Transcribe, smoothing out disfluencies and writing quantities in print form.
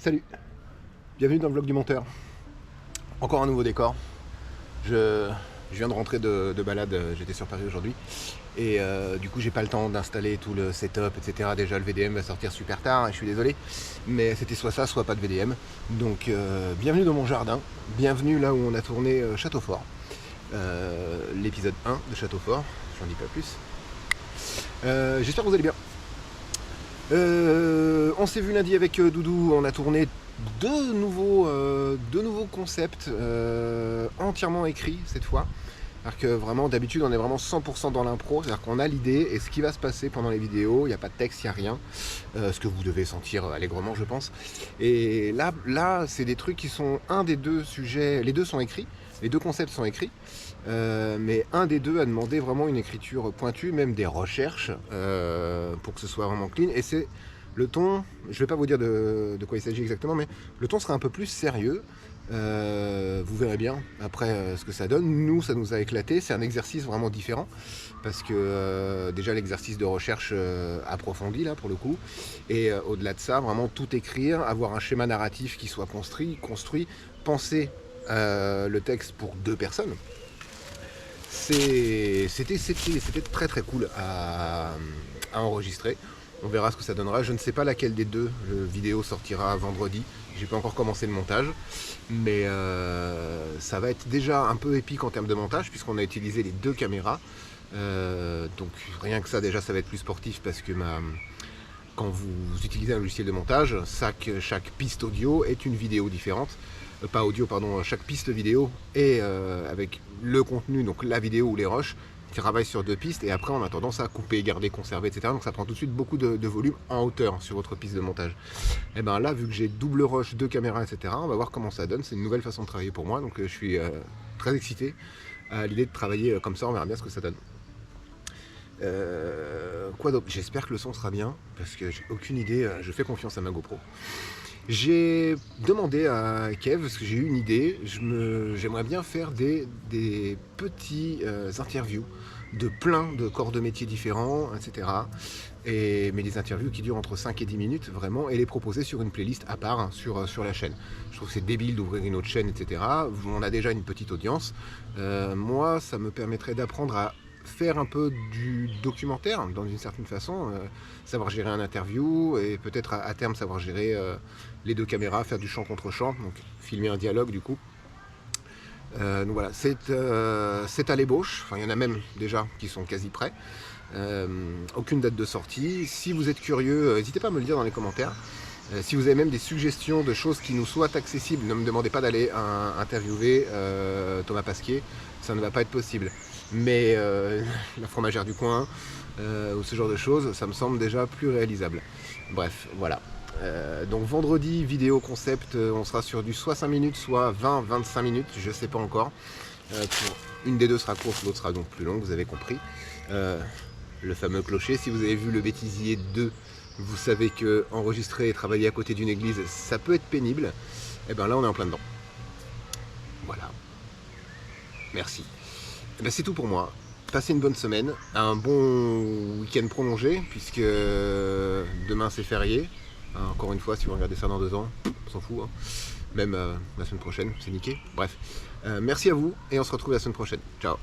Salut, bienvenue dans le vlog du monteur. Encore un nouveau décor. Je viens de rentrer de balade, j'étais sur Paris aujourd'hui. Et du coup j'ai pas le temps d'installer tout le setup, etc. Déjà le VDM va sortir super tard et je suis désolé. Mais c'était soit ça, soit pas de VDM. Donc bienvenue dans mon jardin. Bienvenue là où on a tourné Château Fort. L'épisode 1 de Château Fort, j'en dis pas plus. J'espère que vous allez bien. On s'est vu lundi avec Doudou, on a tourné deux nouveaux concepts entièrement écrits cette fois. Alors que vraiment d'habitude on est vraiment 100% dans l'impro, c'est-à-dire qu'on a l'idée et ce qui va se passer pendant les vidéos, il n'y a pas de texte, il n'y a rien, ce que vous devez sentir allègrement je pense. Et là c'est des trucs qui sont un des deux sujets, les deux sont écrits, les deux concepts sont écrits, mais un des deux a demandé vraiment une écriture pointue, même des recherches pour que ce soit vraiment clean. Et c'est le ton, je ne vais pas vous dire de quoi il s'agit exactement, mais le ton sera un peu plus sérieux. Vous verrez bien après ce que ça donne. Nous, ça nous a éclaté. C'est un exercice vraiment différent parce que déjà l'exercice de recherche approfondi là pour le coup. Et au-delà de ça, vraiment tout écrire, avoir un schéma narratif qui soit construit, penser le texte pour deux personnes. C'était très très cool à enregistrer. On verra ce que ça donnera. Je ne sais pas laquelle des deux vidéos sortira vendredi. J'ai pas encore commencé le montage. Mais ça va être déjà un peu épique en termes de montage puisqu'on a utilisé les deux caméras. Donc rien que ça déjà ça va être plus sportif parce que quand vous utilisez un logiciel de montage, chaque piste audio est une vidéo différente. Pas audio, pardon, chaque piste vidéo est avec le contenu, donc la vidéo ou les rushs, qui travaille sur deux pistes et après on a tendance à couper, garder, conserver, etc. Donc ça prend tout de suite beaucoup de volume en hauteur sur votre piste de montage. Et bien là, vu que j'ai double rush, deux caméras, etc., on va voir comment ça donne. C'est une nouvelle façon de travailler pour moi, donc je suis très excité à l'idée de travailler comme ça, on verra bien ce que ça donne. Quoi d'autre? J'espère que le son sera bien, parce que j'ai aucune idée, je fais confiance à ma GoPro. J'ai demandé à Kev, parce que j'ai eu une idée, j'aimerais bien faire des petits interviews de plein de corps de métiers différents, etc. Mais des interviews qui durent entre 5 et 10 minutes, vraiment, et les proposer sur une playlist à part sur la chaîne. Je trouve que c'est débile d'ouvrir une autre chaîne, etc. On a déjà une petite audience. Moi, ça me permettrait d'apprendre à faire un peu du documentaire dans une certaine façon, savoir gérer un interview et peut-être à terme savoir gérer les deux caméras, faire du champ contre champ, donc filmer un dialogue du coup. Donc voilà, c'est à l'ébauche, enfin il y en a même déjà qui sont quasi prêts. Aucune date de sortie. Si vous êtes curieux, n'hésitez pas à me le dire dans les commentaires. Si vous avez même des suggestions de choses qui nous soient accessibles, ne me demandez pas d'aller interviewer Thomas Pasquier, ça ne va pas être possible. Mais la fromagère du coin, ou ce genre de choses, ça me semble déjà plus réalisable. Bref, voilà. Donc vendredi, vidéo concept, on sera sur du soit 5 minutes, soit 20-25 minutes, je sais pas encore. Une des deux sera courte, l'autre sera donc plus longue, vous avez compris. Le fameux clocher, si vous avez vu Le Bêtisier 2, vous savez que enregistrer et travailler à côté d'une église, ça peut être pénible. Et bien là, on est en plein dedans. Voilà. Merci. Et bien c'est tout pour moi. Passez une bonne semaine, un bon week-end prolongé, puisque demain c'est férié. Encore une fois, si vous regardez ça dans 2 ans, on s'en fout. Hein. Même la semaine prochaine, c'est niqué. Bref, merci à vous et on se retrouve la semaine prochaine. Ciao.